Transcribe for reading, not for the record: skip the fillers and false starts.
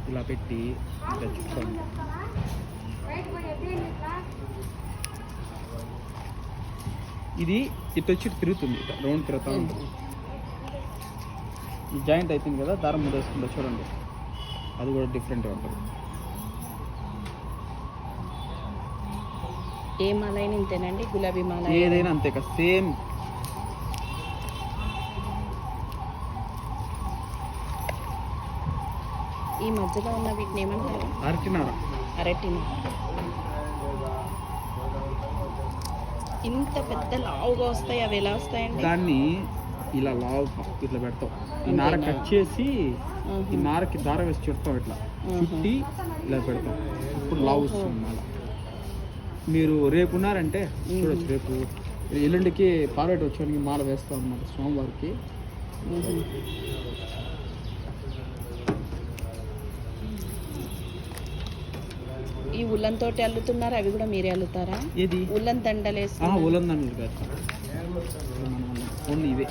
ఇలా పెట్టి ఇట్లా చుట్టుకోండి. ఇది ఇటు వచ్చి తిరుగుతుంది, రౌండ్ తిరుగుతూ ఉంటుంది. ఈ జాయింట్ అయిపోయింది కదా, దారం ముడేసుకుంటా చూడండి, అది కూడా డిఫరెంట్గా ఉంటుంది. ఏ మాల అయినా ఇంతేనండి, గులాబీ మాల ఏదైనా అంతే కదా, సేమ్. ఈ మధ్యలో ఉన్న వీటిని ఏమంటారు? అరటినార. అరటినార. ఇంత పెద్ద లావుగా వస్తాయి, అవి ఎలా వస్తాయండి? దాన్ని ఇలా లావు ఇట్లా పెడతాం, ఈ నార కట్ చేసి ఈ నారకి దారం వేసి చుడతాం, ఇట్లా చుట్టి ఇలా పెడతాం, ఇప్పుడు లావు వస్తుంది మాల. మీరు రేపు ఉన్నారంటే చూడొచ్చు, రేపు ఎల్లుండికి పార్వతి వచ్చానికి మాల వేస్తాం అన్నమాట సోమవారికి. ఈ ఉల్లన్ తోటి అల్లుతున్నారు, అవి కూడా మీరే అల్లుతారా? ఏది ఉల్లన్ దండలు వేసి? ఉల్లన్ దండలు వేస్తాం ఓన్లీ ఇవే.